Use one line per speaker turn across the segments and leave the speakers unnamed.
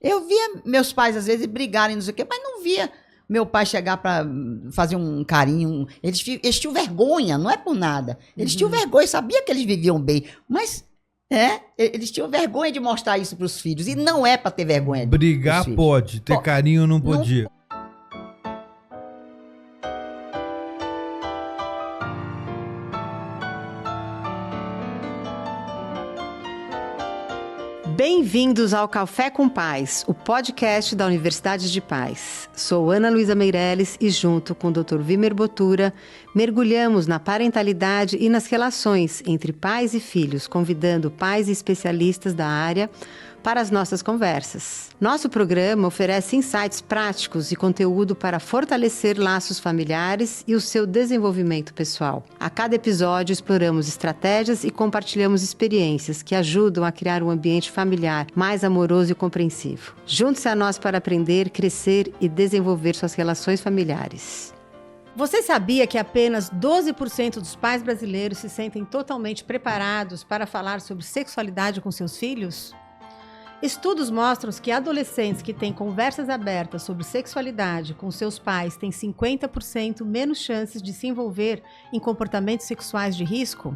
Eu via meus pais, às vezes, brigarem, não sei o quê, mas não via meu pai chegar para fazer um carinho. Eles tinham vergonha, não é por nada. Eles tinham vergonha, sabia que eles viviam bem, mas eles tinham vergonha de mostrar isso para os filhos. E não é para ter vergonha.
Brigar pode, ter carinho não podia.
Bem-vindos ao Café com Pais, o podcast da Universidade de Paz. Sou Ana Luísa Meirelles e junto com o Dr. Vimer Botura, mergulhamos na parentalidade e nas relações entre pais e filhos, convidando pais e especialistas da área para as nossas conversas. Nosso programa oferece insights práticos e conteúdo para fortalecer laços familiares e o seu desenvolvimento pessoal. A cada episódio exploramos estratégias e compartilhamos experiências que ajudam a criar um ambiente familiar mais amoroso e compreensivo. Junte-se a nós para aprender, crescer e desenvolver suas relações familiares.
Você sabia que apenas 12% dos pais brasileiros se sentem totalmente preparados para falar sobre sexualidade com seus filhos? Estudos mostram que adolescentes que têm conversas abertas sobre sexualidade com seus pais têm 50% menos chances de se envolver em comportamentos sexuais de risco.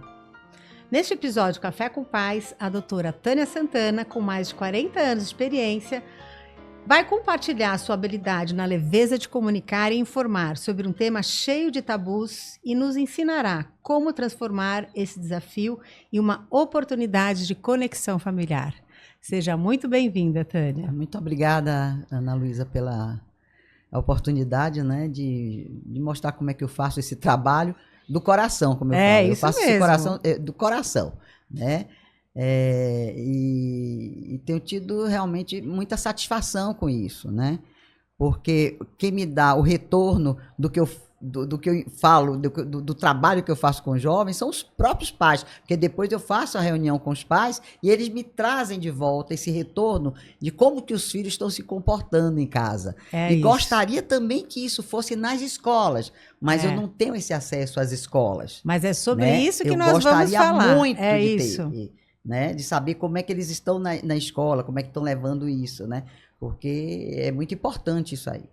Neste episódio Café com Pais, a doutora Tânia Santana, com mais de 40 anos de experiência, vai compartilhar sua habilidade na leveza de comunicar e informar sobre um tema cheio de tabus e nos ensinará como transformar esse desafio em uma oportunidade de conexão familiar. Seja muito bem-vinda, Tânia.
Muito obrigada, Ana Luísa, pela oportunidade, né, de mostrar como é que eu faço esse trabalho do coração, como eu falo. Eu faço esse coração, do coração, né? E tenho tido realmente muita satisfação com isso, né? Porque quem me dá o retorno do que eu falo, do trabalho que eu faço com jovens, são os próprios pais, porque depois eu faço a reunião com os pais e eles me trazem de volta esse retorno de como que os filhos estão se comportando em casa. Gostaria também que isso fosse nas escolas, mas eu não tenho esse acesso às escolas.
Mas é sobre isso que nós vamos falar.
Eu gostaria muito de ter, né, de saber como é que eles estão na escola, como é que estão levando isso, né? Porque é muito importante isso aí.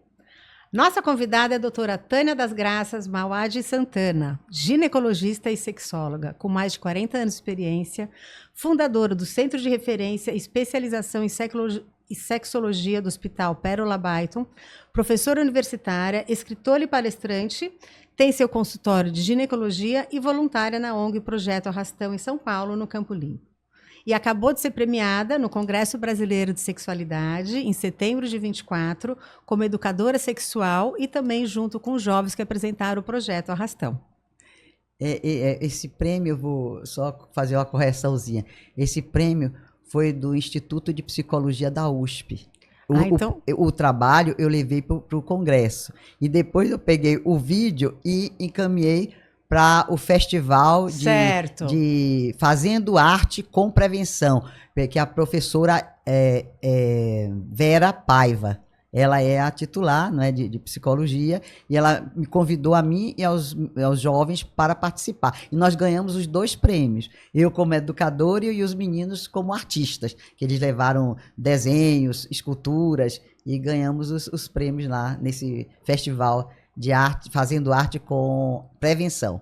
Nossa convidada é a doutora Tânia das Graças Mauad Santana, ginecologista e sexóloga, com mais de 40 anos de experiência, fundadora do Centro de Referência e Especialização em Sexologia do Hospital Pérola Byton, professora universitária, escritora e palestrante, tem seu consultório de ginecologia e voluntária na ONG Projeto Arrastão em São Paulo, no Campo Limpo. E acabou de ser premiada no Congresso Brasileiro de Sexualidade, em setembro de 24, como educadora sexual e também junto com os jovens que apresentaram o Projeto Arrastão.
Esse prêmio, eu vou só fazer uma correçãozinha, esse prêmio foi do Instituto de Psicologia da USP. O trabalho eu levei para o Congresso. E depois eu peguei o vídeo e encaminhei para o festival de Fazendo Arte com Prevenção, que a professora Vera Paiva, ela é a titular, não é, de psicologia, e ela me convidou a mim e aos jovens para participar. E nós ganhamos os 2 prêmios, eu como educadora e os meninos como artistas, que eles levaram desenhos, esculturas, e ganhamos os prêmios lá nesse festival de arte, Fazendo Arte com Prevenção.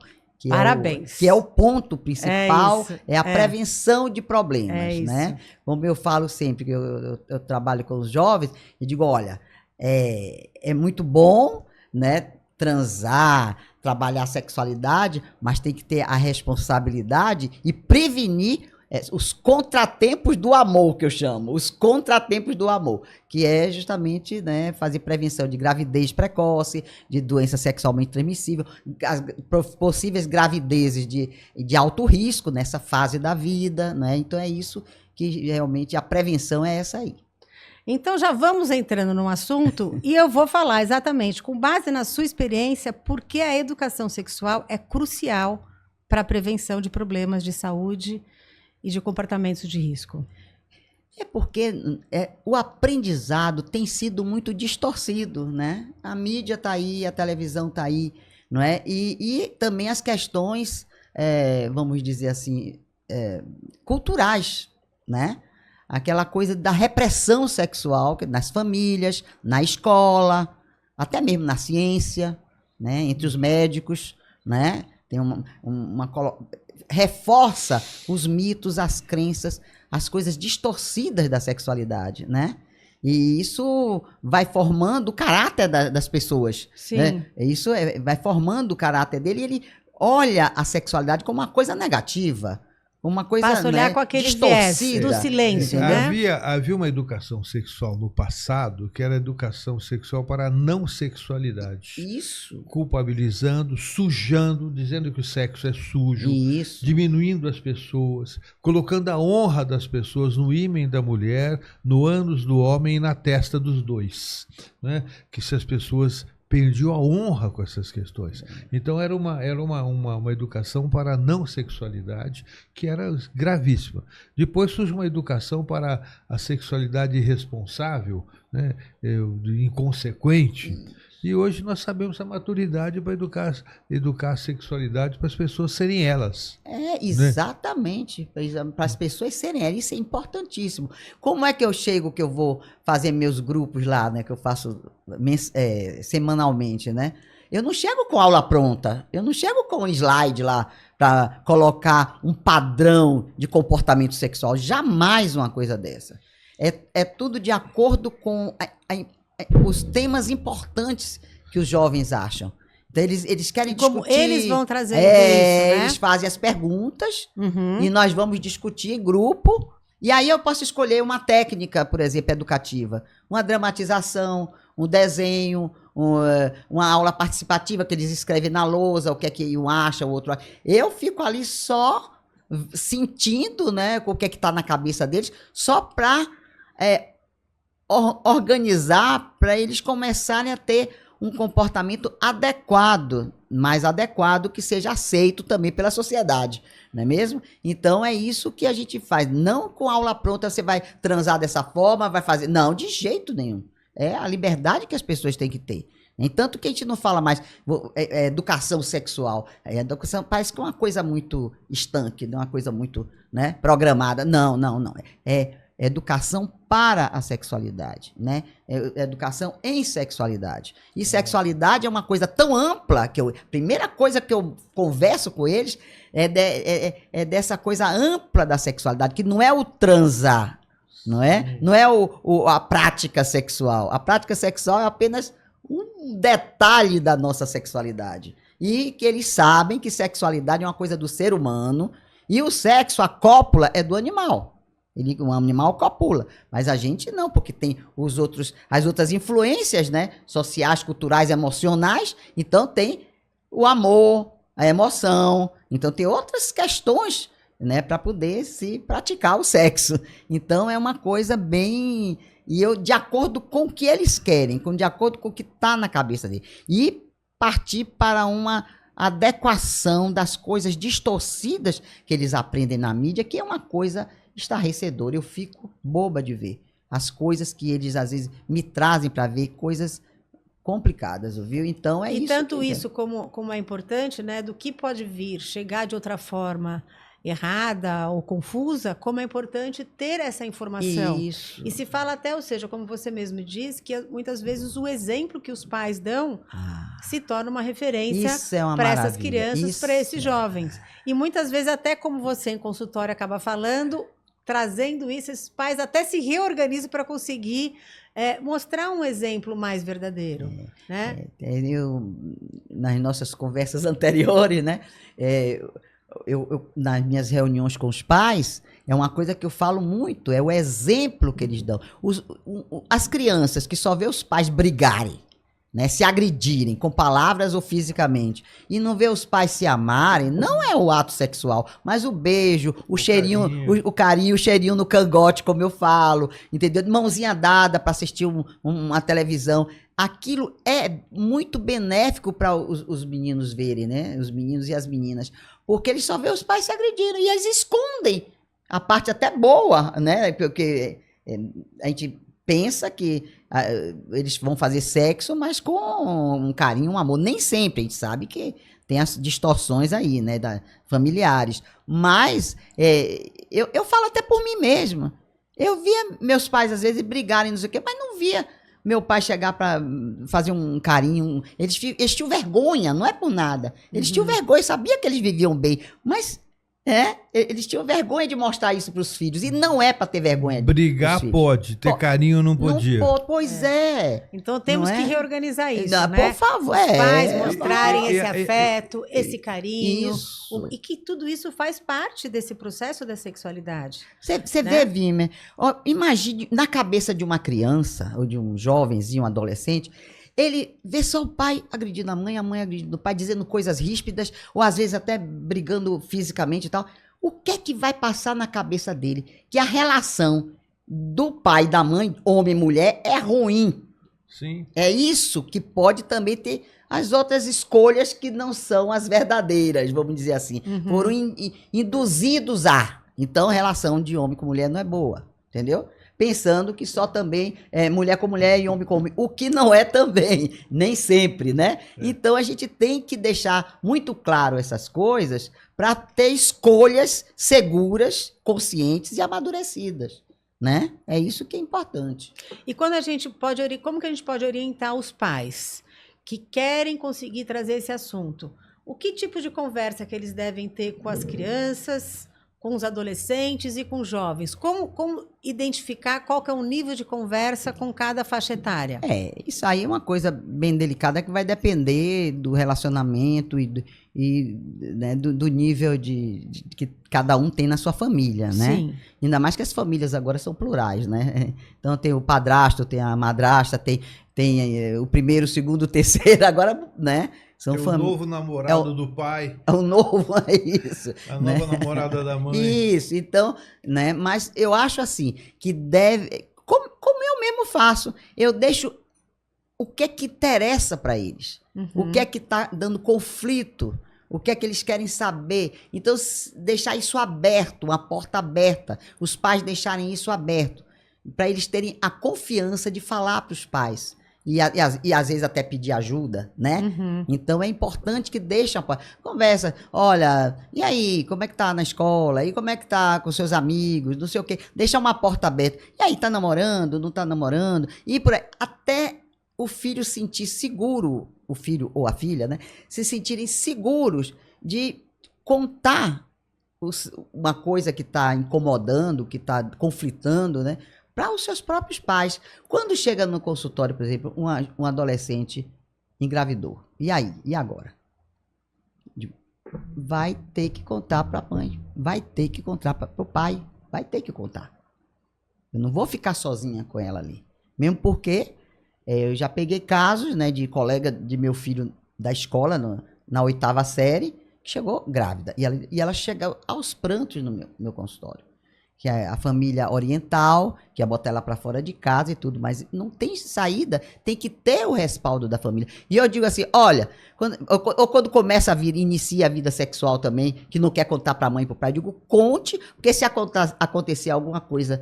Parabéns.
Que é o ponto principal, a prevenção de problemas, né? Como eu falo sempre, que eu trabalho com os jovens, e digo, olha, é muito bom, né, transar, trabalhar a sexualidade, mas tem que ter a responsabilidade e prevenir os contratempos do amor, que eu chamo, os contratempos do amor, que é justamente, né, fazer prevenção de gravidez precoce, de doença sexualmente transmissível, as possíveis gravidezes de alto risco nessa fase da vida, né? Então é isso que realmente a prevenção é essa aí.
Então já vamos entrando no assunto e eu vou falar exatamente, com base na sua experiência, por que a educação sexual é crucial para a prevenção de problemas de saúde e de comportamentos de risco.
É porque o aprendizado tem sido muito distorcido, né? A mídia está aí, a televisão está aí, não é? E também as questões, vamos dizer assim, culturais, né? aquela coisa da repressão sexual nas famílias, na escola, até mesmo na ciência, né, entre os médicos, né, tem reforça os mitos, as crenças, as coisas distorcidas da sexualidade, né? E isso vai formando o caráter das pessoas.
Sim.
Né? Isso vai formando o caráter dele, e ele olha a sexualidade como uma coisa negativa, uma coisa,
passa a olhar, né, com aquele viés do silêncio, né?
Havia uma educação sexual no passado que era educação sexual para a não sexualidade.
Isso.
Culpabilizando, sujando, dizendo que o sexo é sujo.
Isso.
Diminuindo as pessoas, colocando a honra das pessoas no ímen da mulher, no ânus do homem e na testa dos dois. Né? Que se as pessoas perdiam a honra com essas questões. Então era uma educação para a não sexualidade que era gravíssima. Depois surge uma educação para a sexualidade irresponsável, né, inconsequente. E hoje nós sabemos a maturidade para educar a sexualidade para as pessoas serem elas.
Exatamente. Né? Para as pessoas serem elas. Isso é importantíssimo. Como é que eu chego, que eu vou fazer meus grupos lá, né? Que eu faço semanalmente, né? Eu não chego com aula pronta. Eu não chego com um slide lá para colocar um padrão de comportamento sexual. Jamais uma coisa dessa. É tudo de acordo com os temas importantes que os jovens acham. Então, eles querem
como
discutir.
Eles vão trazer isso, né?
Eles fazem as perguntas e nós vamos discutir em grupo. E aí eu posso escolher uma técnica, por exemplo, educativa. Uma dramatização, um desenho, uma aula participativa que eles escrevem na lousa, o que é que um acha, o outro acha. Eu fico ali só sentindo, né, o que é que está na cabeça deles, só para organizar, para eles começarem a ter um comportamento adequado, mais adequado, que seja aceito também pela sociedade, não é mesmo? Então é isso que a gente faz. Não com aula pronta você vai transar dessa forma, vai fazer. Não, de jeito nenhum. É a liberdade que as pessoas têm que ter. Tanto que a gente não fala mais educação sexual. Educação parece que é uma coisa muito estanque, não é uma coisa muito, né, programada. Não. É educação para a sexualidade, né? Educação em sexualidade. E sexualidade é uma coisa tão ampla que a primeira coisa que eu converso com eles é dessa coisa ampla da sexualidade, que não é o transar, não é? Não é a prática sexual. A prática sexual é apenas um detalhe da nossa sexualidade. E que eles sabem que sexualidade é uma coisa do ser humano e o sexo, a cópula, é do animal. Um animal copula, mas a gente não, porque tem as outras influências, né, sociais, culturais, emocionais. Então tem o amor, a emoção, então tem outras questões, né, para poder se praticar o sexo. Então é uma coisa bem, de acordo com o que eles querem, de acordo com o que está na cabeça dele, e partir para uma adequação das coisas distorcidas que eles aprendem na mídia, que é uma coisa estarrecedor. Eu fico boba de ver as coisas que eles às vezes me trazem para ver, coisas complicadas, viu? Então é isso.
E tanto isso como é importante, né, do que pode vir, chegar de outra forma errada ou confusa, como é importante ter essa informação.
Isso.
E se fala até, ou seja, como você mesmo disse, que muitas vezes o exemplo que os pais dão se torna uma referência para essas crianças, para esses jovens. E muitas vezes, até como você em consultório acaba falando, trazendo isso, esses pais até se reorganizam para conseguir mostrar um exemplo mais verdadeiro. Né?
Nas nossas conversas anteriores, né, eu, nas minhas reuniões com os pais, é uma coisa que eu falo muito, é o exemplo que eles dão. As crianças que só vê os pais brigarem, né, se agredirem com palavras ou fisicamente, e não vê os pais se amarem, não é o ato sexual, mas o beijo, o cheirinho, o carinho, o cheirinho no cangote, como eu falo, entendeu? Mãozinha dada para assistir uma televisão. Aquilo é muito benéfico para os meninos verem, né? Os meninos e as meninas, porque eles só vê os pais se agredirem e eles escondem a parte até boa, né? Porque a gente pensa que eles vão fazer sexo, mas com um carinho, um amor. Nem sempre, a gente sabe que tem as distorções aí, né, familiares. Mas eu falo até por mim mesma. Eu via meus pais, às vezes, brigarem, não sei o quê, mas não via meu pai chegar para fazer um carinho. Eles tinham vergonha, não é por nada. Eles tinham vergonha, sabia que eles viviam bem, mas eles tinham vergonha de mostrar isso para os filhos. E não é para ter vergonha.
Brigar pode, ter carinho não podia.
Pois é.
Então temos que reorganizar isso,
não,
né?
Por favor.
Os pais mostrarem esse afeto, esse carinho.
Isso.
E que tudo isso faz parte desse processo da sexualidade.
Você vê, Vimer, imagine na cabeça de uma criança, ou de um jovenzinho, um adolescente, ele vê só o pai agredindo a mãe agredindo o pai, dizendo coisas ríspidas, ou às vezes até brigando fisicamente e tal. O que é que vai passar na cabeça dele? Que a relação do pai e da mãe, homem e mulher, é ruim.
Sim.
É isso que pode também ter as outras escolhas que não são as verdadeiras, vamos dizer assim. Foram induzidos a. Então, a relação de homem com mulher não é boa, entendeu? Pensando que só também é mulher com mulher e homem com homem, o que não é também, nem sempre, né? Então a gente tem que deixar muito claro essas coisas para ter escolhas seguras, conscientes e amadurecidas, né? É isso que é importante.
E quando a gente como que a gente pode orientar os pais que querem conseguir trazer esse assunto? O que tipo de conversa que eles devem ter com as crianças, com os adolescentes e com os jovens? Como identificar qual que é o nível de conversa com cada faixa etária?
Isso aí é uma coisa bem delicada que vai depender do relacionamento né, do nível que cada um tem na sua família, né?
Sim.
Ainda mais que as famílias agora são plurais, né? Então tem o padrasto, tem a madrasta, tem o primeiro, o segundo, o terceiro, agora, né?
São o novo namorado do pai.
É o novo, é isso.
A nova namorada da mãe.
Isso, então, né? Mas eu acho assim, que deve... Como eu mesmo faço, eu deixo o que é que interessa para eles. O que é que está dando conflito. O que é que eles querem saber. Então, deixar isso aberto, uma porta aberta. Os pais deixarem isso aberto. Para eles terem a confiança de falar para os pais. E às vezes até pedir ajuda, né? Então é importante que deixem a conversa. Olha, e aí, como é que tá na escola? E como é que tá com seus amigos? Não sei o quê. Deixa uma porta aberta. E aí, tá namorando? Não tá namorando? E por aí, até o filho sentir seguro, o filho ou a filha, né? Se sentirem seguros de contar uma coisa que está incomodando, que está conflitando, né? Para os seus próprios pais. Quando chega no consultório, por exemplo, um adolescente engravidou. E aí? E agora? Vai ter que contar para a mãe. Vai ter que contar para o pai. Vai ter que contar. Eu não vou ficar sozinha com ela ali. Mesmo porque eu já peguei casos, né, de colega de meu filho da escola, na 8ª série, que chegou grávida. E ela chega aos prantos no meu consultório. Que é a família oriental, que ia botar ela para fora de casa e tudo, mas não tem saída, tem que ter o respaldo da família. E eu digo assim, olha, quando começa inicia a vida sexual também, que não quer contar para a mãe e para o pai, eu digo, conte, porque se acontecer alguma coisa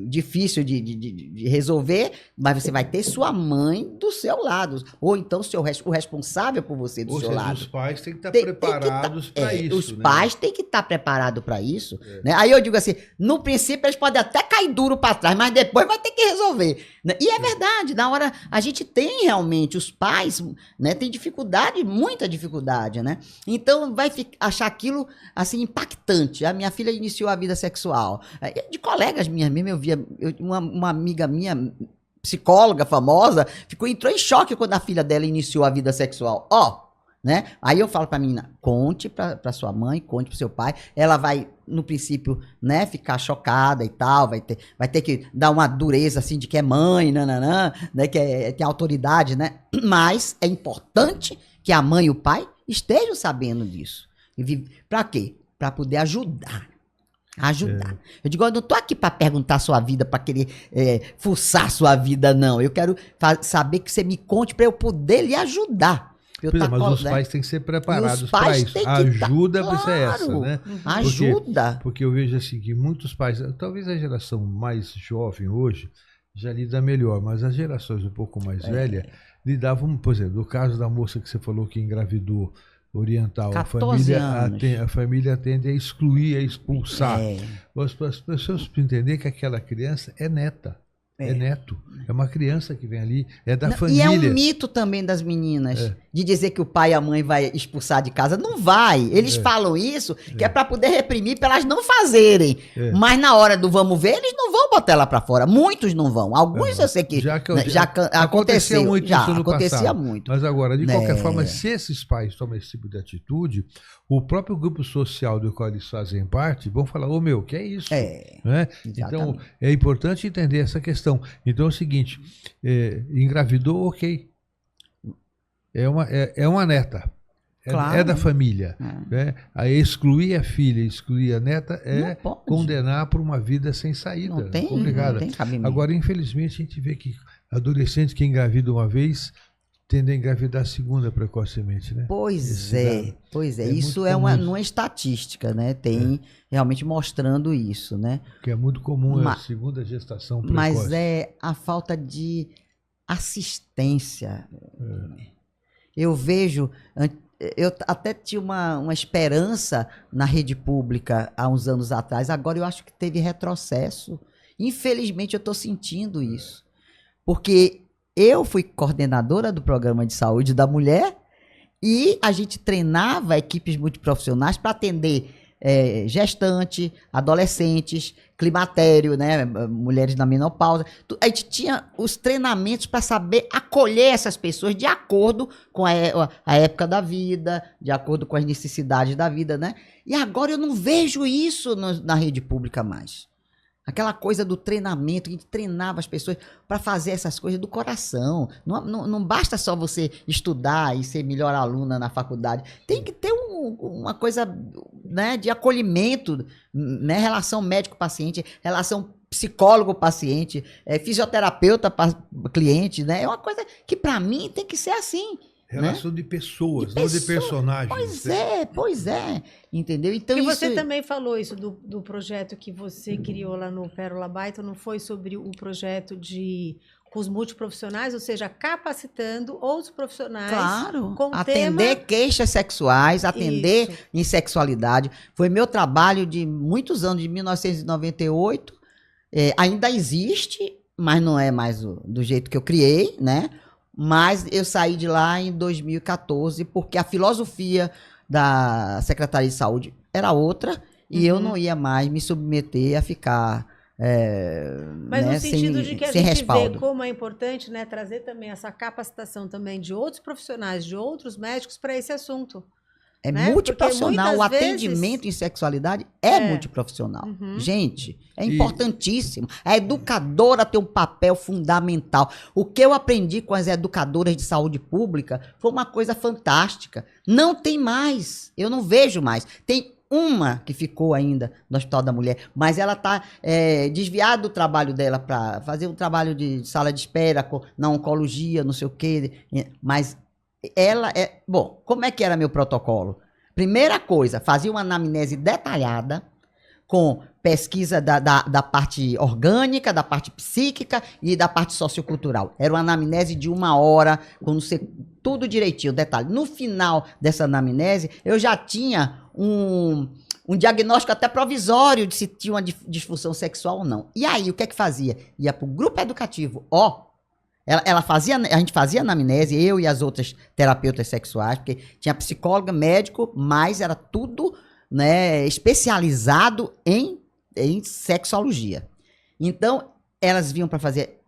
difícil de resolver, mas você vai ter sua mãe do seu lado, ou então o responsável por você do seu lado.
Os pais têm que estar preparados para isso.
Os pais têm que estar preparados para isso. Né? Aí eu digo assim, no princípio eles podem até cair duro para trás, mas depois vai ter que resolver. Né? E é verdade, na hora a gente tem realmente, os pais, né, tem dificuldade, muita dificuldade, né? Então vai achar aquilo assim impactante. A minha filha iniciou a vida sexual. De colegas minhas mesmo, eu via uma amiga minha, psicóloga famosa, entrou em choque quando a filha dela iniciou a vida sexual. Né? Aí eu falo pra menina, conte pra sua mãe, conte pro seu pai. Ela vai, no princípio, né, ficar chocada e tal, vai ter que dar uma dureza assim de que é mãe, nananã, né, que tem autoridade, né? Mas é importante que a mãe e o pai estejam sabendo disso. Pra quê? Pra poder ajudar. Eu digo, eu não tô aqui para perguntar a sua vida, para querer fuçar a sua vida, não. Eu quero saber que você me conte para eu poder lhe ajudar.
Mas os pais têm que ser preparados para isso. A ajuda vai ser essa, né?
Ajuda.
Porque eu vejo assim que muitos pais, talvez a geração mais jovem hoje já lida melhor, mas as gerações um pouco mais velhas lidavam, por exemplo, no caso da moça que você falou que engravidou, oriental.
14 anos.
A família tende a excluir, a expulsar. As pessoas precisam entender que aquela criança é neta. É neto. É uma criança que vem ali, é da família.
E é um mito também das meninas, de dizer que o pai e a mãe vai expulsar de casa. Não vai. Eles falam isso, que é para poder reprimir, para elas não fazerem. Mas na hora do vamos ver, eles não vão botar ela para fora. Muitos não vão. Alguns eu sei que já aconteceu muito isso no acontecia passado. Muito.
Mas agora, de qualquer forma, se esses pais tomam esse tipo de atitude, o próprio grupo social do qual eles fazem parte vão falar, que é isso? Né? Então, é importante entender essa questão. Então é o seguinte, engravidou, ok. É uma neta. Claro. É da família. Né? Aí excluir a filha, excluir a neta condenar por uma vida sem saída.
Não tem cabimento.
Agora, infelizmente, a gente vê que adolescentes que engravidam uma vez tendem a engravidar a segunda precocemente, né?
Pois é. Isso é uma estatística, né? Tem realmente mostrando isso, né?
Que é muito comum a segunda gestação precoce.
Mas é a falta de assistência. Eu vejo, eu até tinha uma esperança na rede pública há uns anos atrás, agora eu acho que teve retrocesso. Infelizmente eu estou sentindo isso. Porque eu fui coordenadora do programa de saúde da mulher e a gente treinava equipes multiprofissionais para atender gestante, adolescentes, climatério, né, mulheres na menopausa. A gente tinha os treinamentos para saber acolher essas pessoas de acordo com a época da vida, de acordo com as necessidades da vida, né? E agora eu não vejo isso na rede pública mais. Aquela coisa do treinamento, a gente treinava as pessoas para fazer essas coisas do coração. Não basta só você estudar e ser melhor aluna na faculdade. Tem que ter uma coisa, né, de acolhimento, né, relação médico-paciente, relação psicólogo-paciente, fisioterapeuta-cliente. Né? É uma coisa que, para mim, tem que ser assim.
Relação, né? de pessoas, não de personagens.
Pois é. Entendeu? Então,
e você também falou isso do projeto que você criou lá no Pérola Baito, não foi sobre o projeto com os multiprofissionais, ou seja, capacitando outros profissionais.
Claro, atender queixas sexuais, atender em sexualidade. Foi meu trabalho de muitos anos, de 1998. Ainda existe, mas não é mais do jeito que eu criei, né? Mas eu saí de lá em 2014 porque a filosofia da Secretaria de Saúde era outra e eu não ia mais me submeter a ficar
mas no sentido de que a gente
respaldo.
Vê como é importante, né, trazer também essa capacitação também de outros profissionais, de outros médicos para esse assunto.
É, né? Multiprofissional. O atendimento em sexualidade é multiprofissional. Gente, é importantíssimo. A educadora tem um papel fundamental. O que eu aprendi com as educadoras de saúde pública foi uma coisa fantástica. Não tem mais. Eu não vejo mais. Tem uma que ficou ainda no Hospital da Mulher, mas ela está desviada do trabalho dela para fazer um trabalho de sala de espera na oncologia, não sei o quê. Mas ela bom, como é que era meu protocolo? Primeira coisa, fazia uma anamnese detalhada com pesquisa da parte orgânica, da parte psíquica e da parte sociocultural. Era uma anamnese de 1 hora, com tudo direitinho, detalhe. No final dessa anamnese, eu já tinha um diagnóstico até provisório de se tinha uma disfunção sexual ou não. E aí, o que é que fazia? Ia para o grupo educativo, a gente fazia anamnese, eu e as outras terapeutas sexuais, porque tinha psicóloga, médico, mas era tudo, né, especializado em sexologia. Então, elas vinham para fazer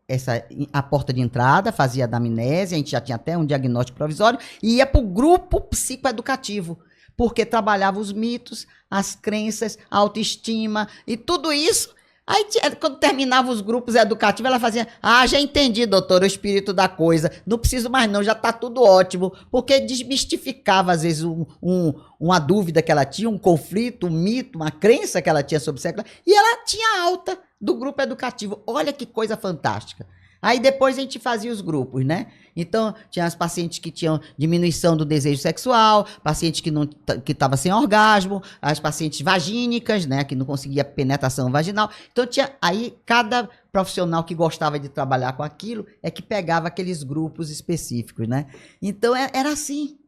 a porta de entrada, fazia a anamnese, a gente já tinha até um diagnóstico provisório, e ia para o grupo psicoeducativo, porque trabalhava os mitos, as crenças, a autoestima e tudo isso. Aí, quando terminava os grupos educativos, ela fazia, já entendi, doutora, o espírito da coisa, não preciso mais não, já está tudo ótimo, porque desmistificava, às vezes, uma dúvida que ela tinha, um conflito, um mito, uma crença que ela tinha sobre sexo, e ela tinha alta do grupo educativo. Olha que coisa fantástica. Aí depois a gente fazia os grupos, né? Então, tinha as pacientes que tinham diminuição do desejo sexual, pacientes que estavam sem orgasmo, as pacientes vagínicas, né? Que não conseguia penetração vaginal. Então, tinha aí cada profissional que gostava de trabalhar com aquilo que pegava aqueles grupos específicos, né? Então, era assim.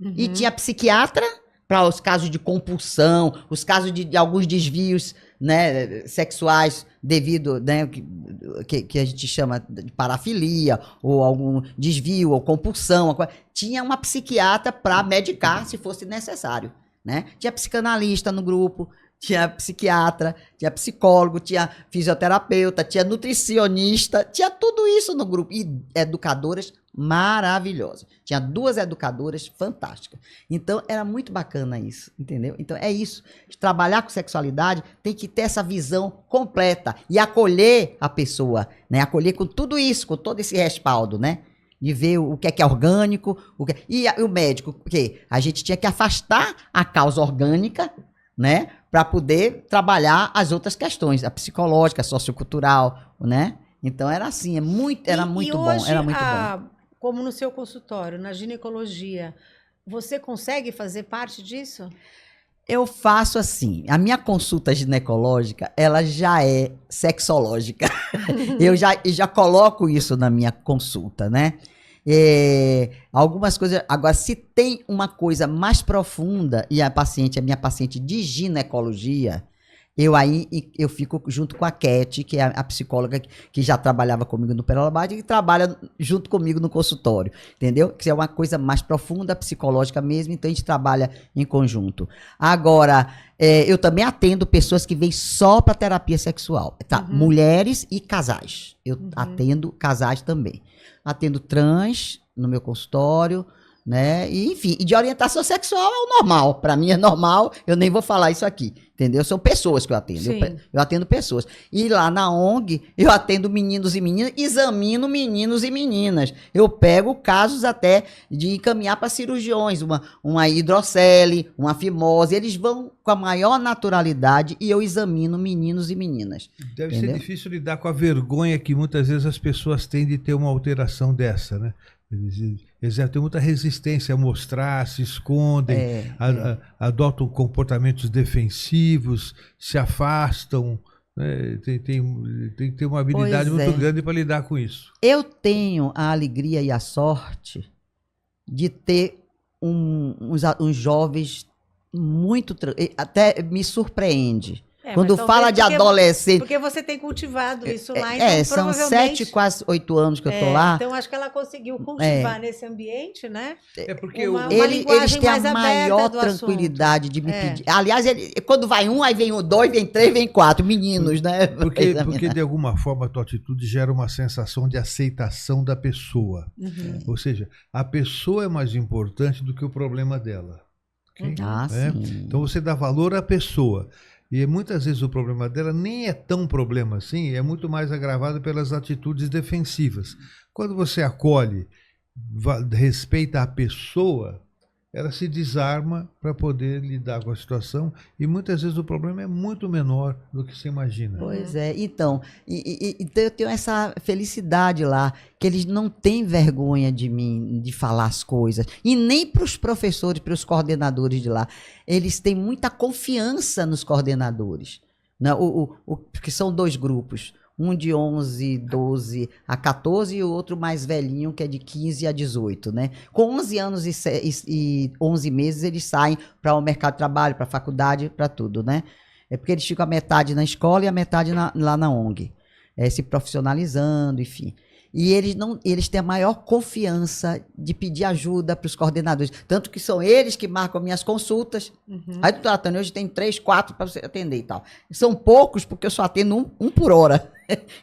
E tinha psiquiatra para os casos de compulsão, os casos de alguns desvios, né, sexuais devido, né, que a gente chama de parafilia, ou algum desvio, ou compulsão. Tinha uma psiquiatra para medicar se fosse necessário, né? Tinha psicanalista no grupo, tinha psiquiatra, tinha psicólogo, tinha fisioterapeuta, tinha nutricionista, tinha tudo isso no grupo. E educadoras maravilhosas. Tinha 2 educadoras fantásticas. Então, era muito bacana isso, entendeu? Então, é isso. Trabalhar com sexualidade tem que ter essa visão completa e acolher a pessoa, né? Acolher com tudo isso, com todo esse respaldo, né? De ver o que é orgânico. E o médico, porque a gente tinha que afastar a causa orgânica, né? Para poder trabalhar as outras questões, a psicológica, a sociocultural, né? Então era assim, era muito bom.
Como no seu consultório, na ginecologia, você consegue fazer parte disso?
Eu faço assim, a minha consulta ginecológica, ela já é sexológica. Eu já coloco isso na minha consulta, né? Algumas coisas. Agora, se tem uma coisa mais profunda, e a minha paciente de ginecologia, eu fico junto com a Cat, que é a psicóloga que já trabalhava comigo no Perolabade e que trabalha junto comigo no consultório, entendeu? Que é uma coisa mais profunda, psicológica mesmo, então a gente trabalha em conjunto. Agora, eu também atendo pessoas que vêm só para terapia sexual, tá? Mulheres e casais. Eu atendo casais também. Atendo trans no meu consultório, né? E, enfim, de orientação sexual é o normal. Para mim é normal, eu nem vou falar isso aqui, entendeu? São pessoas que eu atendo. Eu atendo pessoas. E lá na ONG, eu atendo meninos e meninas, examino meninos e meninas. Eu pego casos até de encaminhar para cirurgiões, uma hidrocele, uma fimose. Eles vão com a maior naturalidade e eu examino meninos e meninas.
Deve ser difícil lidar com a vergonha que muitas vezes as pessoas têm de ter uma alteração dessa, né? Eles têm muita resistência a mostrar, se escondem, adotam comportamentos defensivos, se afastam. Né? Tem que ter uma habilidade muito grande para lidar com isso.
Eu tenho a alegria e a sorte de ter uns jovens muito... Até me surpreende. Quando fala de adolescente...
Porque você tem cultivado isso lá, então
são
provavelmente...
7, quase 8 anos que eu tô lá.
Então, acho que ela conseguiu cultivar nesse ambiente, né?
Porque
eles têm a maior tranquilidade de me pedir. Aliás, quando vai um, aí vem 2, vem 3, vem 4 meninos, né?
Porque de alguma forma a tua atitude gera uma sensação de aceitação da pessoa. Ou seja, a pessoa é mais importante do que o problema dela. Okay?
Sim.
Então você dá valor à pessoa. E muitas vezes o problema dela nem é tão problema assim, é muito mais agravado pelas atitudes defensivas. Quando você acolhe, respeita a pessoa, ela se desarma para poder lidar com a situação e muitas vezes o problema é muito menor do que se imagina.
Pois é, então eu tenho essa felicidade lá, que eles não têm vergonha de mim, de falar as coisas, e nem para os professores, para os coordenadores de lá, eles têm muita confiança nos coordenadores, né? Porque são 2 grupos, um de 11, 12 a 14 e o outro mais velhinho, que é de 15 a 18, né? Com 11 anos e 11 meses, eles saem para o mercado de trabalho, para a faculdade, para tudo, né? É porque eles ficam a metade na escola e a metade lá na ONG, se profissionalizando, enfim. E eles têm a maior confiança de pedir ajuda para os coordenadores. Tanto que são eles que marcam minhas consultas. Aí, doutora Tânia, hoje tem 3, 4 para você atender e tal. São poucos, porque eu só atendo um por hora.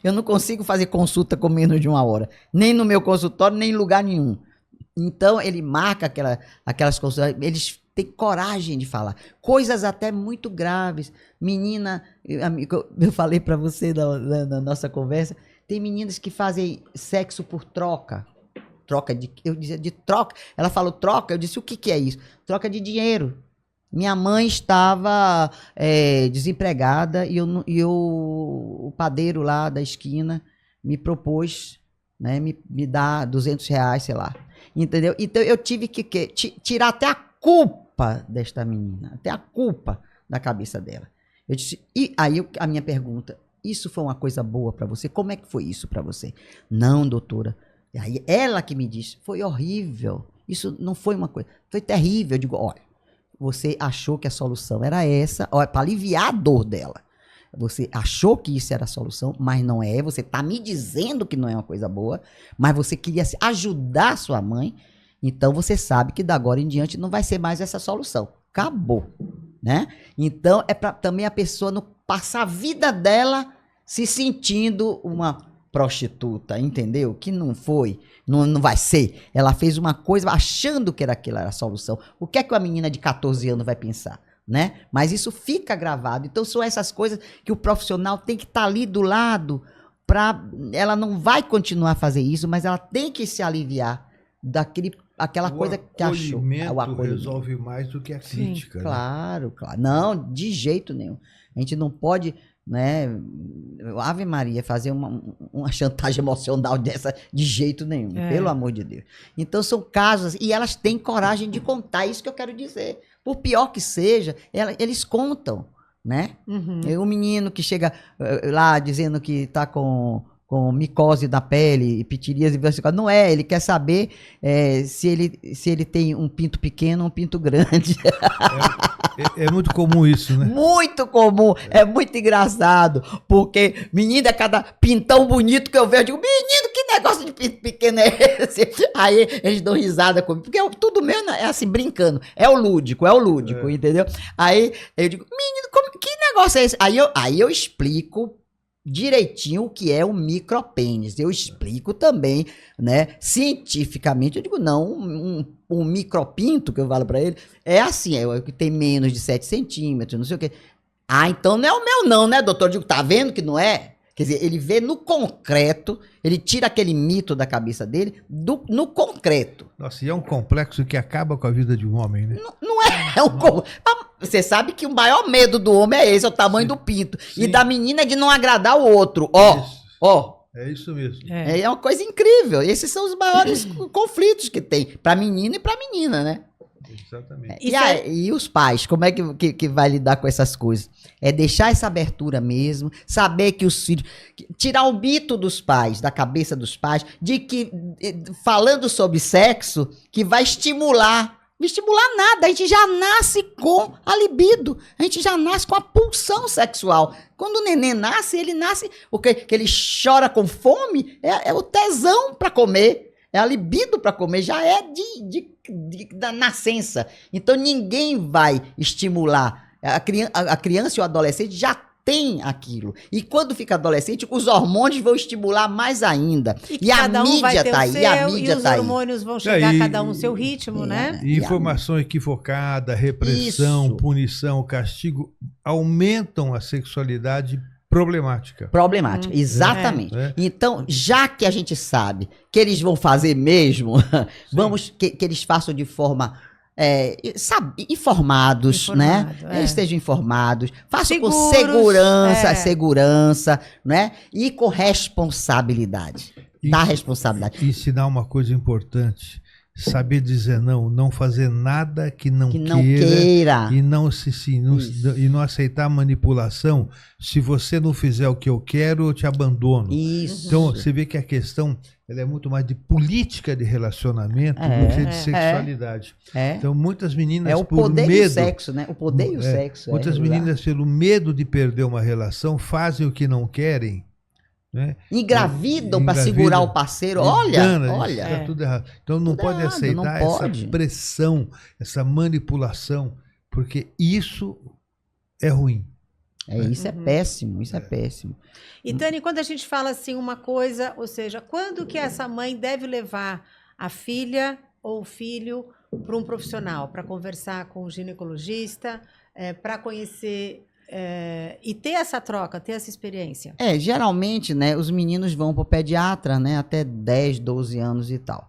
Eu não consigo fazer consulta com menos de 1 hora. Nem no meu consultório, nem em lugar nenhum. Então, ele marca aquelas consultas. Eles têm coragem de falar. Coisas até muito graves. Menina, eu falei para você na nossa conversa, tem meninas que fazem sexo por troca. Eu dizia de troca. Ela falou troca, eu disse o que é isso? Troca de dinheiro. Minha mãe estava desempregada e o padeiro lá da esquina me propôs, né, me dar R$200, sei lá. Entendeu? Então eu tive que tirar até a culpa desta menina, até a culpa da cabeça dela. Eu disse, e aí a minha pergunta, isso foi uma coisa boa para você? Como é que foi isso para você? Não, doutora. E aí ela que me disse, foi horrível. Isso não foi uma coisa, foi terrível. Eu digo, olha, você achou que a solução era essa, para aliviar a dor dela. Você achou que isso era a solução, mas não é. Você está me dizendo que não é uma coisa boa, mas você queria ajudar a sua mãe. Então você sabe que da agora em diante não vai ser mais essa solução. Acabou, né? Então é para também a pessoa não passar a vida dela se sentindo uma prostituta, entendeu? Que não foi, não vai ser. Ela fez uma coisa achando que aquela era a solução. O que é que uma menina de 14 anos vai pensar? Né? Mas isso fica gravado. Então são essas coisas que o profissional tem que estar ali do lado ela não vai continuar a fazer isso, mas ela tem que se aliviar aquela coisa que achou.
O acolhimento resolve mais do que a crítica.
Sim, claro, claro. Não, de jeito nenhum. A gente não pode, né, Ave Maria, fazer uma chantagem emocional dessa de jeito nenhum, pelo amor de Deus. Então são casos, e elas têm coragem de contar, isso que eu quero dizer. Por pior que seja, eles contam, né? O menino que chega lá dizendo que está com micose da pele, pitiríase, não é, ele quer saber se ele tem um pinto pequeno ou um pinto grande.
É muito comum isso, né?
Muito comum, é muito engraçado, porque menina, cada pintão bonito que eu vejo, eu digo, menino, que negócio de pinto pequeno é esse? Aí eles dão risada comigo, porque tudo mesmo é assim, brincando, é o lúdico, entendeu? Aí eu digo, menino, que negócio é esse? Aí eu explico direitinho o que é o micropênis. Eu explico também, né, cientificamente. Eu digo, não, um micropinto, que eu falo pra ele, é assim, é o que tem menos de 7 centímetros, não sei o quê. Ah, então não é o meu não, né, doutor? Eu digo, tá vendo que não é? Quer dizer, ele vê no concreto, ele tira aquele mito da cabeça dele no concreto.
Nossa, e é um complexo que acaba com a vida de um homem, né?
Não é um complexo. Você sabe que o maior medo do homem é esse, é o tamanho do pinto. Sim. E da menina é de não agradar o outro.
É isso mesmo.
É uma coisa incrível. Esses são os maiores conflitos que tem pra menina e pra menina, né?
Exatamente.
E os pais, como é que vai lidar com essas coisas? É deixar essa abertura mesmo, saber que os filhos... Tirar o mito dos pais, da cabeça dos pais, de que, falando sobre sexo, que vai estimular. Não estimular nada, a gente já nasce com a libido, a gente já nasce com a pulsão sexual. Quando o neném nasce, ele nasce... O que ele chora com fome é o tesão para comer. É a libido para comer, já é da nascença. Então ninguém vai estimular. A criança e o adolescente já tem aquilo. E quando fica adolescente, os hormônios vão estimular mais ainda. E a mídia está aí.
E os hormônios vão chegar cada um no seu ritmo, né?
E informação equivocada, repressão, punição, castigo aumentam a sexualidade problemática,
exatamente. Então, já que a gente sabe que eles vão fazer mesmo, vamos que eles façam de forma informados, né? Eles estejam informados, façam com segurança, né? E com responsabilidade. Dá responsabilidade.
Ensinar uma coisa importante. Saber dizer não fazer nada que não queira e não aceitar a manipulação. Se você não fizer o que eu quero, eu te abandono.
Isso.
Então você vê que a questão ela é muito mais de política de relacionamento do que de sexualidade. Então muitas meninas
o poder e o sexo, né? O poder e o sexo.
Muitas meninas pelo medo de perder uma relação fazem o que não querem. Né?
Engravidam para segurar o parceiro. Olha.
Tá tudo errado. Então não pode aceitar essa pressão, essa manipulação, porque isso é ruim.
Isso é péssimo, isso é péssimo.
E Tânia, quando a gente fala assim uma coisa, ou seja, quando que essa mãe deve levar a filha ou o filho para um profissional, para conversar com o ginecologista, para conhecer... e ter essa troca, ter essa experiência.
Geralmente, né, os meninos vão pro pediatra, né, até 10, 12 anos e tal.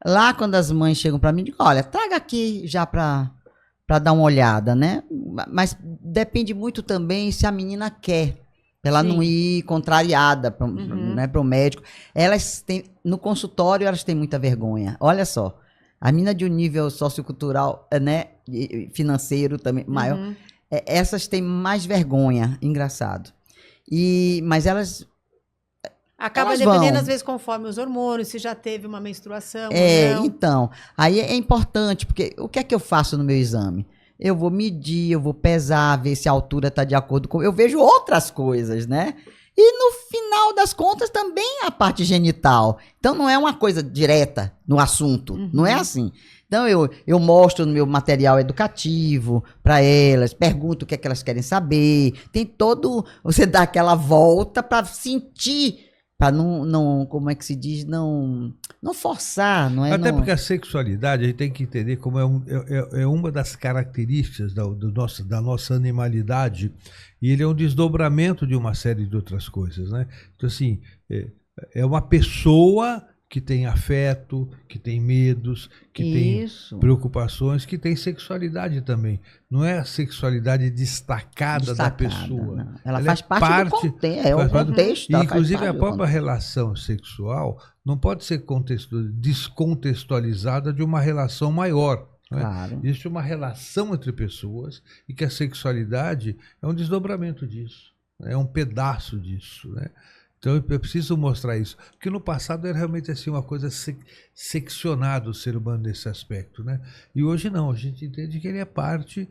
Lá, quando as mães chegam para mim, digo, olha, traga aqui já para dar uma olhada, né? Mas depende muito também se a menina quer, ela não ir contrariada né, pro médico. Elas têm, no consultório, elas têm muita vergonha. Olha só, a menina de um nível sociocultural, né, financeiro também maior, essas têm mais vergonha, engraçado. Mas elas
Acaba dependendo, às vezes, conforme os hormônios, se já teve uma menstruação ou não.
Então, aí é importante, porque o que é que eu faço no meu exame? Eu vou medir, eu vou pesar, ver se a altura está de acordo com... Eu vejo outras coisas, né? E no final das contas também a parte genital. Então não é uma coisa direta no assunto, não é assim. Então eu mostro no meu material educativo para elas, pergunto o que é que elas querem saber. Tem todo... Você dá aquela volta para sentir... Para não, como é que se diz, não forçar, não é?
Até porque a sexualidade, a gente tem que entender como é uma das características da nossa animalidade, e ele é um desdobramento de uma série de outras coisas, né? Então, assim, é uma pessoa que tem afeto, que tem medos, que tem preocupações, que tem sexualidade também. Não é a sexualidade destacada da pessoa.
Não. Ela faz parte do contexto. É o contexto.
E, inclusive, a própria relação sexual não pode ser descontextualizada de uma relação maior.
Claro.
Existe uma relação entre pessoas e que a sexualidade é um desdobramento disso. É um pedaço disso, né? Então eu preciso mostrar isso, porque no passado era realmente assim uma coisa seccionada o ser humano nesse aspecto, né? E hoje não, a gente entende que ele é parte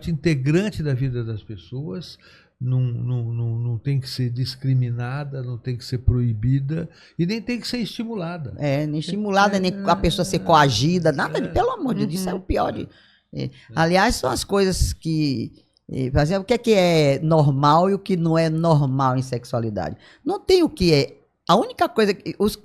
integrante da vida das pessoas, não tem que ser discriminada, não tem que ser proibida e nem tem que ser estimulada.
Nem estimulada, nem a pessoa ser coagida, nada de, pelo amor de Deus, isso é o pior de... Aliás, são as coisas que... o que é normal e o que não é normal em sexualidade. Não tem o que é. A única coisa,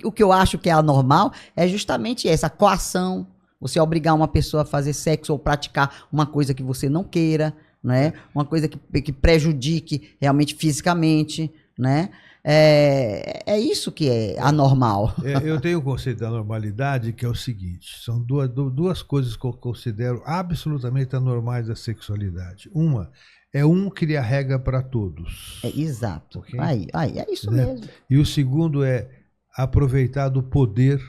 o que eu acho que é anormal é justamente essa coação. Você obrigar uma pessoa a fazer sexo ou praticar uma coisa que você não queira, né? Uma coisa que prejudique realmente fisicamente, né? É isso que é anormal.
Eu tenho o conceito da normalidade, que é o seguinte: são duas coisas que eu considero absolutamente anormais da sexualidade. Uma é criar regra para todos.
Exato. Okay? Aí, é isso mesmo.
E o segundo é aproveitar do poder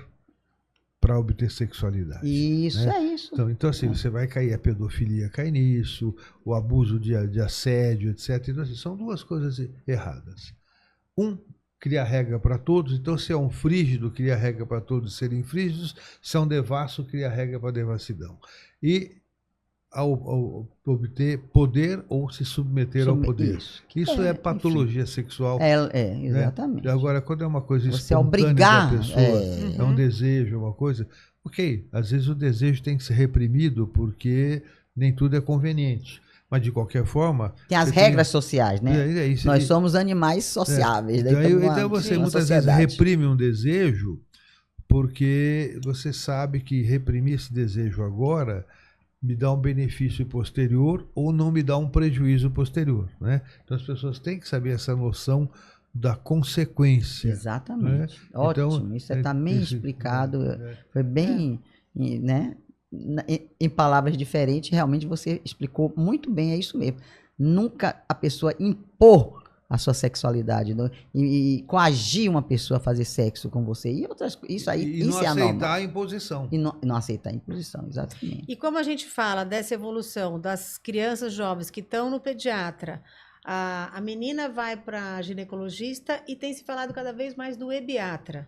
para obter sexualidade.
Isso,
né?
É isso.
Então assim, você vai cair, a pedofilia cai nisso, o abuso de assédio, etc. Então, assim, são duas coisas erradas. Cria regra para todos. Então, se é um frígido, cria regra para todos serem frígidos. Se é um devasso, cria regra para a devassidão. E ao obter poder ou se submeter ao poder. Isso é patologia sexual.
Exatamente.
Né? Agora, quando é uma coisa
você
espontânea
obrigar,
da pessoa, é um desejo, uma coisa... Ok, às vezes o desejo tem que ser reprimido porque nem tudo é conveniente. Mas, de qualquer forma...
Tem as regras sociais, né? Nós somos animais sociáveis.
Então você muitas vezes reprime um desejo porque você sabe que reprimir esse desejo agora me dá um benefício posterior ou não me dá um prejuízo posterior, né? Então as pessoas têm que saber essa noção da consequência.
Exatamente. Né? Ótimo. Então, isso está bem explicado. Foi bem... né? Em palavras diferentes, realmente você explicou muito bem, é isso mesmo. Nunca a pessoa impor a sua sexualidade e coagir uma pessoa a fazer sexo com você e outras isso aí.
E
isso
não
é
aceitar a imposição.
E não aceitar a imposição, exatamente.
E como a gente fala dessa evolução das crianças jovens que estão no pediatra, a menina vai para a ginecologista e tem se falado cada vez mais do ebiatra.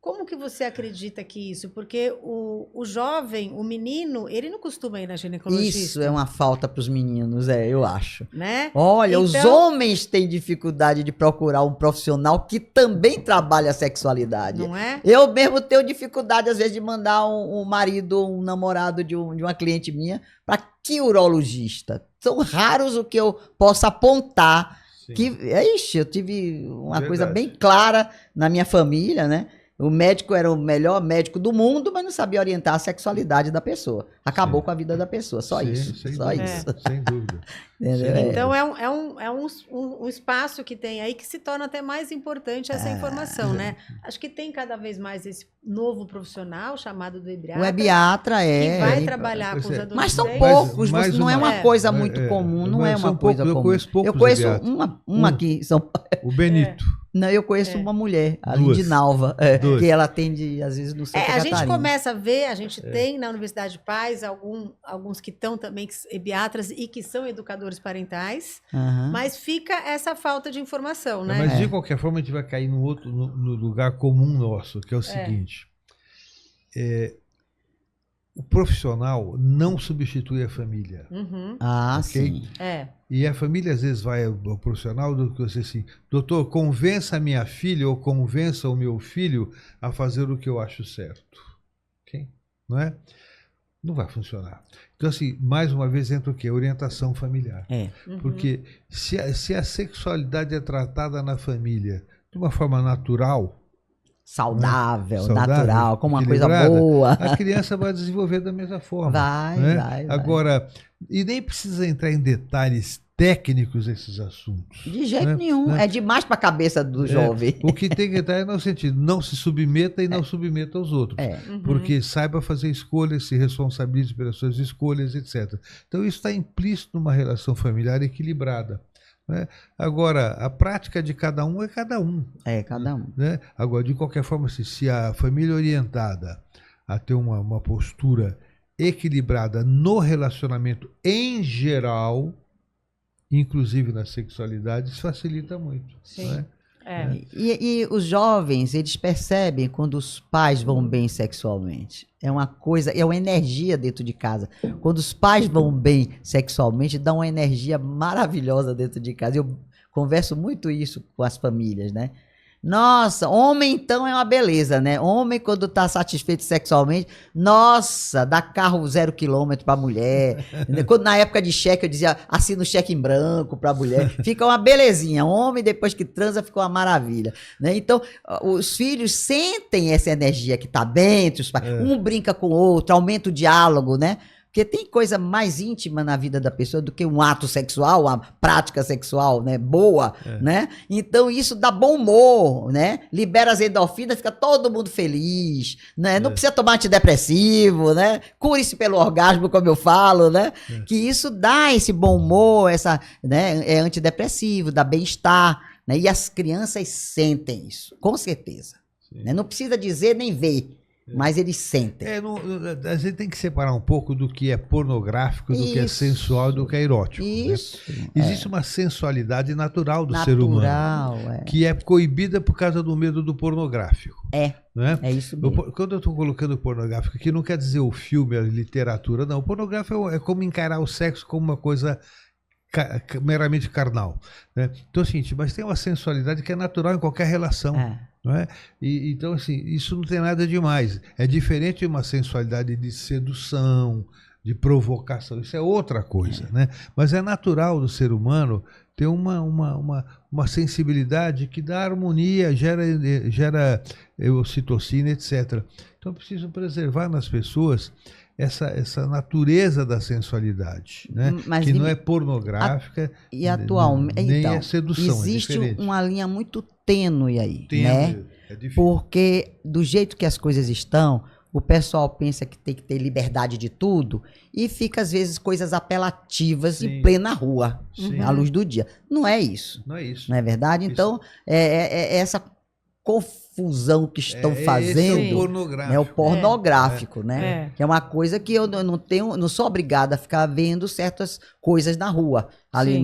Como que você acredita que isso? Porque o jovem, o menino, ele não costuma ir na ginecologista.
Isso é uma falta para os meninos, eu acho.
Né?
Olha, então, os homens têm dificuldade de procurar um profissional que também trabalha a sexualidade.
Não é?
Eu mesmo tenho dificuldade, às vezes, de mandar um marido, um namorado de uma cliente minha para que urologista. São raros o que eu posso apontar. Que, eu tive uma coisa bem clara na minha família, né? O médico era o melhor médico do mundo, mas não sabia orientar a sexualidade da pessoa. Acabou com a vida da pessoa, só isso. Só isso.
Sem dúvida.
Então é um espaço que tem aí que se torna até mais importante essa informação, né? Acho que tem cada vez mais esse novo profissional chamado do ebiatra.
O ebiatra
que vai trabalhar com os adolescentes.
Mas são poucos, não é uma coisa muito comum, não é uma coisa comum.
Eu conheço poucos.
Eu conheço uma aqui em São Paulo.
O Benito.
Não, eu conheço uma mulher, a
Duas.
Lindinalva, que ela atende, às vezes, no Santa Catarina.
A gente começa a ver, a gente tem na Universidade de Paz alguns que estão também ebiatras e que são educadores parentais, mas fica essa falta de informação, né?
Mas, de qualquer forma, a gente vai cair no lugar comum nosso, que é o seguinte. O profissional não substitui a família.
Sim.
E a família, às vezes, vai ao profissional do que você assim, doutor, convença a minha filha ou convença o meu filho a fazer o que eu acho certo. Okay? Não é? Não vai funcionar. Então, assim, mais uma vez entra o quê? Orientação familiar. Porque se a sexualidade é tratada na família de uma forma natural,
saudável, natural, como uma coisa boa,
a criança vai desenvolver da mesma forma.
Vai.
Agora, e nem precisa entrar em detalhes técnicos desses assuntos.
De jeito nenhum. É demais para a cabeça do jovem.
O que tem que entrar é no sentido, não se submeta e não submeta aos outros. Porque saiba fazer escolhas, se responsabilize pelas suas escolhas, etc. Então, isso está implícito numa relação familiar equilibrada. Agora, a prática de cada um é cada um.
Cada um.
Agora, de qualquer forma, se a família orientada a ter uma postura equilibrada no relacionamento em geral, inclusive na sexualidade, isso facilita muito.
Sim.
E os jovens, eles percebem quando os pais vão bem sexualmente. É uma coisa, é uma energia dentro de casa. Quando os pais vão bem sexualmente, dá uma energia maravilhosa dentro de casa. Eu converso muito isso com as famílias, né? Nossa, homem então é uma beleza, né? Homem quando tá satisfeito sexualmente, nossa, dá carro 0 km pra mulher. Quando, na época de cheque eu dizia, assina o cheque em branco pra mulher. Fica uma belezinha. Homem depois que transa fica uma maravilha, né? Então, os filhos sentem essa energia que tá bem entre os pais. Um brinca com o outro, aumenta o diálogo, né? Porque tem coisa mais íntima na vida da pessoa do que um ato sexual, uma prática sexual, né, boa, né? Então isso dá bom humor, né? Libera as endorfinas, fica todo mundo feliz, né? Não precisa tomar antidepressivo, né? Cure-se pelo orgasmo, como eu falo, né? Que isso dá esse bom humor, né? É antidepressivo, dá bem-estar, né? E as crianças sentem isso, com certeza. Né? Não precisa dizer nem ver. Mas eles sentem.
A gente tem que separar um pouco do que é pornográfico, do que é sensual e do que é erótico.
Isso.
Né? Existe uma sensualidade natural do ser humano, que é coibida por causa do medo do pornográfico. Né?
É isso mesmo.
Quando eu estou colocando pornográfico aqui, não quer dizer o filme, a literatura, não. O pornográfico é como encarar o sexo como uma coisa meramente carnal. Né? Então, assim, mas tem uma sensualidade que é natural em qualquer relação. Não é? Então, assim, isso não tem nada demais. É diferente de uma sensualidade de sedução, de provocação. Isso é outra coisa, né? Mas é natural do ser humano ter uma sensibilidade que dá harmonia, gera ocitocina, etc. Então, preciso preservar nas pessoas essa natureza da sensualidade, né?
Mas
que não é pornográfica
e atualmente
nem é sedução.
Existe
é
uma linha muito tênue aí, né?
É difícil.
Porque do jeito que as coisas estão, o pessoal pensa que tem que ter liberdade de tudo e fica às vezes coisas apelativas em plena rua, à luz do dia. Não é isso.
Não é isso.
Não é verdade? Isso. Então, essa confusão que estão fazendo
esse é
o pornográfico, né? Que é uma coisa que eu não sou obrigada a ficar vendo certas coisas na rua, ali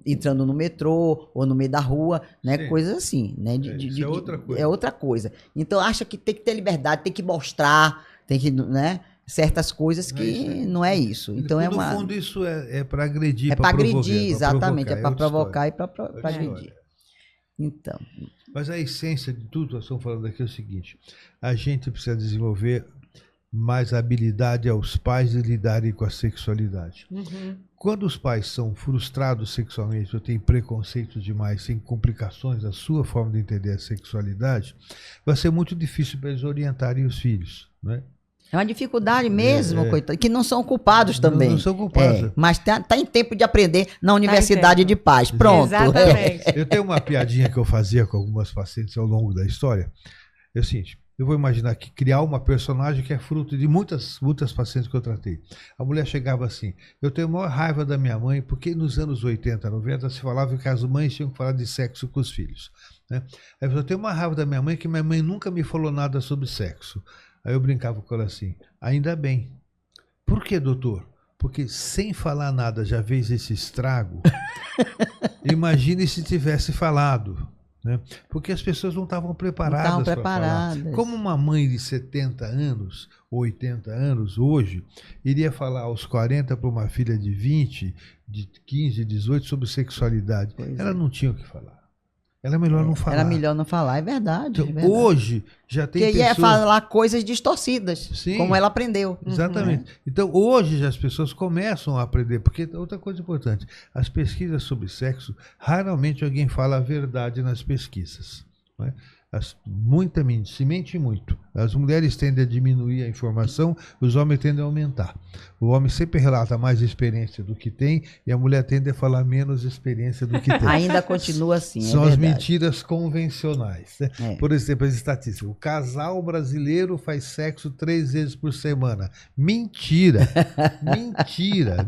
entrando no metrô ou no meio da rua, né? Coisas assim, né?
Isso é outra coisa.
É outra coisa. Então acha que tem que ter liberdade, tem que mostrar, tem que, né? Certas coisas que não é isso. Então
no fundo isso é para agredir,
para agredir, exatamente, é para provocar e para agredir. Então.
Mas a essência de tudo que nós estamos falando aqui é o seguinte: a gente precisa desenvolver mais habilidade aos pais de lidarem com a sexualidade. Quando os pais são frustrados sexualmente, ou têm preconceitos demais, têm complicações da sua forma de entender a sexualidade, vai ser muito difícil para eles orientarem os filhos, né?
É uma dificuldade mesmo, coitado, que não são culpados também.
Não são culpados.
Mas tá em tempo de aprender na Universidade de Paz. Pronto.
Exatamente.
Eu tenho uma piadinha que eu fazia com algumas pacientes ao longo da história. É o seguinte: eu vou imaginar que criar uma personagem que é fruto de muitas pacientes que eu tratei. A mulher chegava assim: eu tenho a maior raiva da minha mãe, porque nos anos 80, 90 se falava que as mães tinham que falar de sexo com os filhos. Né? Aí eu tenho uma raiva da minha mãe, que minha mãe nunca me falou nada sobre sexo. Aí eu brincava com ela assim, ainda bem. Por que, doutor? Porque sem falar nada já fez esse estrago. Imagine se tivesse falado. Né? Porque as pessoas não estavam preparadas para falar. Como uma mãe de 70 anos, 80 anos hoje, iria falar aos 40 para uma filha de 20, de 15, 18 sobre sexualidade? Ela não tinha o que falar. Era melhor não falar.
Era melhor não falar, é verdade.
Então,
é verdade.
Hoje já tem
pessoas...
pessoas...
ia falar coisas distorcidas,
Sim,
como ela aprendeu.
Exatamente. Então, hoje já as pessoas começam a aprender, porque outra coisa importante, as pesquisas sobre sexo, raramente alguém fala a verdade nas pesquisas. Não é? Se mente muito. As mulheres tendem a diminuir a informação, os homens tendem a aumentar. O homem sempre relata mais experiência do que tem e a mulher tende a falar menos experiência do que tem.
Ainda continua assim.
São as mentiras convencionais. Né? Por exemplo, as estatísticas. O casal brasileiro faz sexo 3 vezes por semana. Mentira!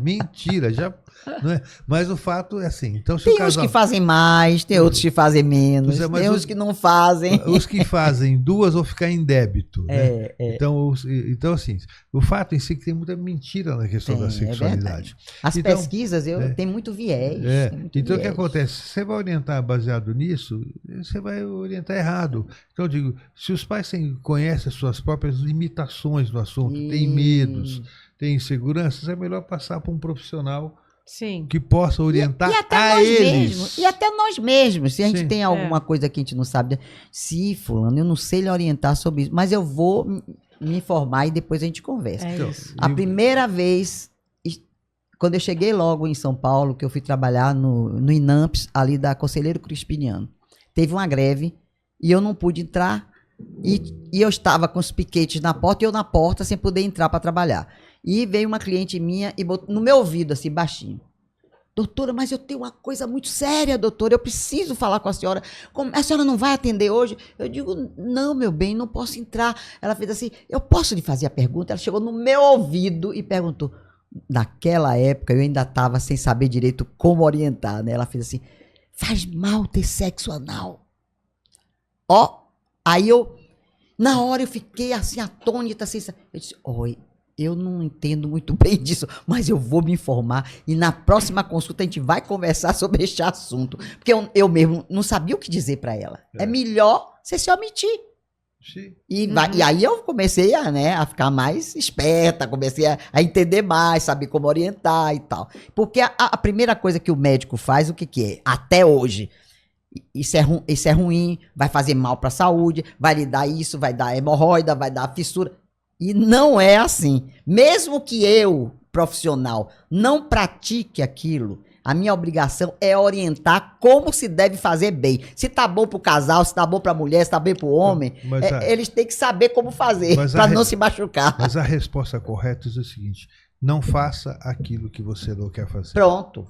Mentira! Já, não é? Mas o fato é assim. Então, se
tem
o casal...
uns que fazem mais, tem outros que fazem menos, tem uns que não fazem.
Os que fazem 2 vão ficar em débito. Né? Então, assim, o fato em si é que tem muita mentira na questão da sexualidade.
As pesquisas tem muito viés.
Então, o que acontece? Você vai orientar baseado nisso, você vai orientar errado. Então, eu digo, se os pais conhecem as suas próprias limitações no assunto, têm medos, têm inseguranças, é melhor passar para um profissional que possa orientar a eles.
E até nós mesmos. Se a gente tem alguma coisa que a gente não sabe, se fulano, eu não sei lhe orientar sobre isso, mas eu vou me informar e depois a gente conversa. A primeira vez, quando eu cheguei logo em São Paulo, que eu fui trabalhar no INAMPS, ali da Conselheiro Crispiniano, teve uma greve e eu não pude entrar e eu estava com os piquetes na porta e eu na porta sem poder entrar para trabalhar. E veio uma cliente minha e botou no meu ouvido, assim, baixinho. Doutora, mas eu tenho uma coisa muito séria, doutora, eu preciso falar com a senhora. A senhora não vai atender hoje? Eu digo, não, meu bem, não posso entrar. Ela fez assim, eu posso lhe fazer a pergunta? Ela chegou no meu ouvido e perguntou. Naquela época, eu ainda estava sem saber direito como orientar, né? Ela fez assim, faz mal ter sexo anal. Aí na hora eu fiquei assim, atônita, assim, eu disse, oi. Eu não entendo muito bem disso, mas eu vou me informar e na próxima consulta a gente vai conversar sobre este assunto. Porque eu mesmo não sabia o que dizer para ela. É melhor você se omitir.
Sim.
E aí eu comecei a ficar mais esperta, comecei a entender mais, saber como orientar e tal. Porque a primeira coisa que o médico faz, o que é? Até hoje, isso é ruim, vai fazer mal para a saúde, vai lhe dar isso, vai dar hemorroida, vai dar fissura. E não é assim. Mesmo que eu, profissional, não pratique aquilo, a minha obrigação é orientar como se deve fazer bem. Se tá bom pro casal, se tá bom pra mulher, se tá bem pro homem, eles têm que saber como fazer para não se machucar.
Mas a resposta correta é o seguinte, não faça aquilo que você não quer fazer.
Pronto.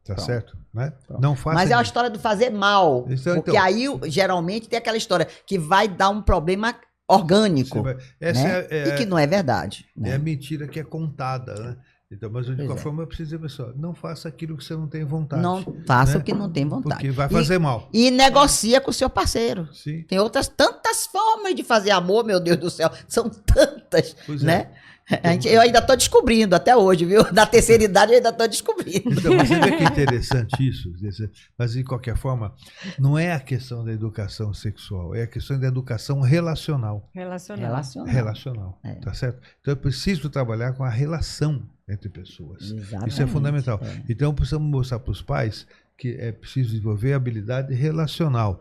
Tá certo? Né? Não faça.
Mas é a história do fazer mal. Porque aí, geralmente, tem aquela história que vai dar um problema orgânico, né? E que não é verdade.
É
né?
a mentira que é contada, né? Então, mas de qualquer forma eu preciso dizer, pessoal, não faça aquilo que você não tem vontade.
Não faça o que não tem vontade.
Porque vai fazer mal.
E negocia com o seu parceiro.
Sim.
Tem tantas formas de fazer amor, meu Deus do céu. São tantas, né? Eu ainda estou descobrindo até hoje, viu? Da terceira idade eu ainda estou descobrindo.
Então, você vê que é interessante isso, mas de qualquer forma, não é a questão da educação sexual, é a questão da educação relacional. Relacional. Tá certo? Então, eu preciso trabalhar com a relação entre pessoas.
Exatamente,
isso é fundamental. Então, precisamos mostrar para os pais que é preciso desenvolver a habilidade relacional.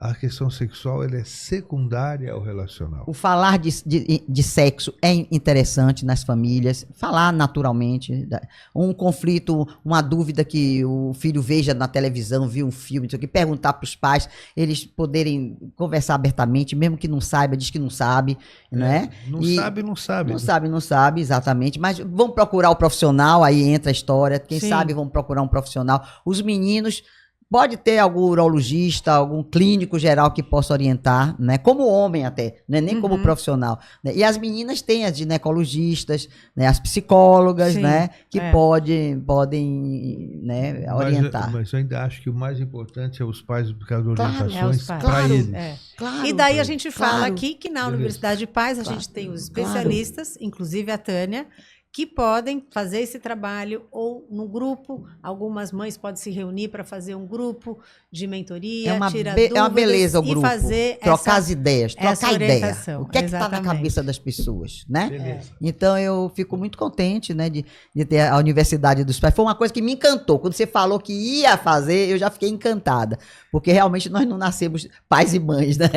A questão sexual ela é secundária ao relacional.
O falar de sexo é interessante nas famílias, falar naturalmente. Um conflito, uma dúvida que o filho veja na televisão, viu um filme, perguntar para os pais, eles poderem conversar abertamente, mesmo que não saiba, diz que não sabe, né?
Não sabe.
Não sabe, exatamente. Mas vão procurar o profissional, aí entra a história. Quem sabe vão procurar um profissional. Os meninos Pode ter algum urologista, algum clínico geral que possa orientar, né? Como homem até, né? Nem como profissional. Né? E as meninas têm as ginecologistas, né? As psicólogas, sim, né? Que podem né? Orientar.
Mas eu ainda acho que o mais importante é os pais buscar orientações para eles.
Claro, e daí a gente fala aqui que na Universidade de Paz a gente tem os especialistas, inclusive a Tânia, que podem fazer esse trabalho ou no grupo. Algumas mães podem se reunir para fazer um grupo de mentoria, tirar dúvidas.
É uma beleza o grupo.
E fazer
trocar as ideias, trocar ideia. O que é que está na cabeça das pessoas, né? Então eu fico muito contente, né, de ter a Universidade dos Pais. Foi uma coisa que me encantou. Quando você falou que ia fazer, eu já fiquei encantada. Porque realmente nós não nascemos pais e mães, né?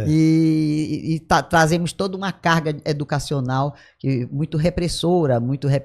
E trazemos toda uma carga educacional muito repressora,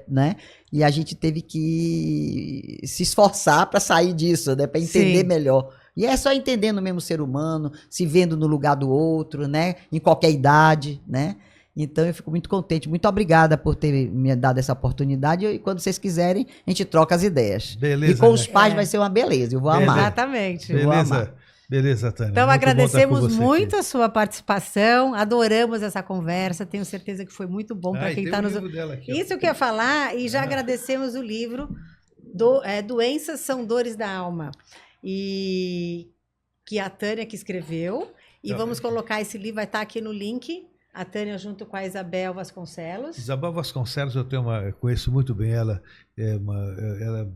né? E a gente teve que se esforçar para sair disso, né? Para entender melhor. E é só entendendo mesmo o ser humano, se vendo no lugar do outro, né? Em qualquer idade, né? Então eu fico muito contente. Muito obrigada por ter me dado essa oportunidade. E quando vocês quiserem, a gente troca as ideias.
Beleza.
E com os pais vai ser uma beleza. Eu vou amar.
Exatamente.
Beleza. Beleza, Tânia.
Então, agradecemos muito a sua participação, adoramos essa conversa, tenho certeza que foi muito bom para quem está nos... Isso que eu ia falar, e já agradecemos o livro, Doenças são Dores da Alma, e que a Tânia que escreveu, e vamos colocar esse livro, vai estar aqui no link, a Tânia junto com a Isabel Vasconcelos.
Isabel Vasconcelos, eu conheço muito bem ela, ela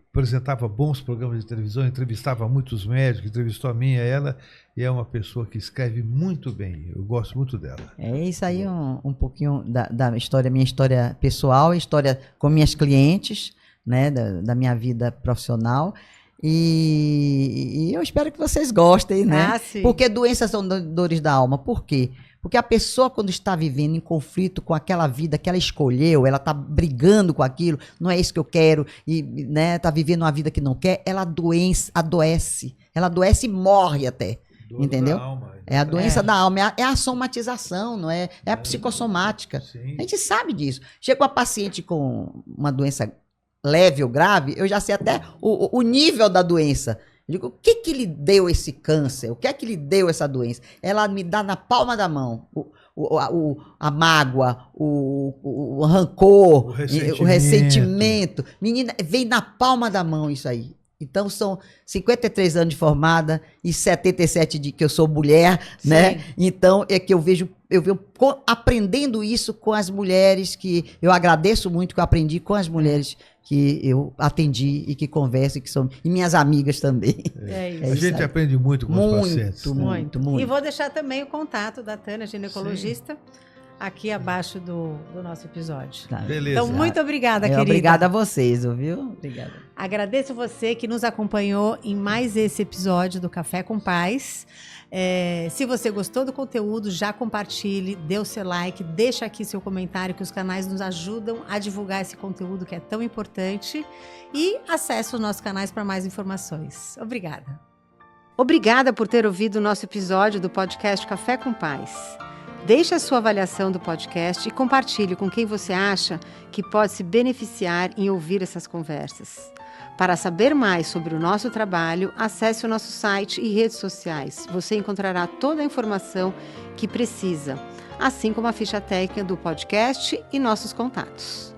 apresentava bons programas de televisão, entrevistava muitos médicos, entrevistou a mim, ela, e é uma pessoa que escreve muito bem, eu gosto muito dela.
É isso aí, um pouquinho da história, minha história pessoal, história com minhas clientes, né, da minha vida profissional, e eu espero que vocês gostem, né? Porque doenças são dores da alma, por quê? Porque a pessoa, quando está vivendo em conflito com aquela vida que ela escolheu, ela está brigando com aquilo, não é isso que eu quero, e né, está vivendo uma vida que não quer, ela adoece. Ela adoece e morre até. Dor entendeu? Da alma. É a doença da alma, é a somatização, não é? É a psicossomática. Sim. A gente sabe disso. Chega uma paciente com uma doença leve ou grave, eu já sei até o nível da doença. Eu digo, o que lhe deu esse câncer? O que é que lhe deu essa doença? Ela me dá na palma da mão a mágoa, o rancor, o ressentimento. Menina, vem na palma da mão isso aí. Então, são 53 anos de formada e 77 de que eu sou mulher, né? Então, é que eu venho aprendendo isso com as mulheres que eu agradeço muito que eu aprendi com as mulheres que eu atendi e que converso e que são e minhas amigas também.
A gente aprende muito com os pacientes.
Muito. E vou deixar também o contato da Tânia, ginecologista, aqui abaixo do nosso episódio.
Tá.
Beleza.
Então, muito obrigada, querida.
Obrigada a vocês, viu? Obrigada.
Agradeço você que nos acompanhou em mais esse episódio do Café com Paz. Se você gostou do conteúdo, já compartilhe, dê o seu like, deixa aqui seu comentário, que os canais nos ajudam a divulgar esse conteúdo que é tão importante. E acesse os nossos canais para mais informações. Obrigada. Obrigada por ter ouvido o nosso episódio do podcast Café com Paz. Deixe a sua avaliação do podcast e compartilhe com quem você acha que pode se beneficiar em ouvir essas conversas. Para saber mais sobre o nosso trabalho, acesse o nosso site e redes sociais. Você encontrará toda a informação que precisa, assim como a ficha técnica do podcast e nossos contatos.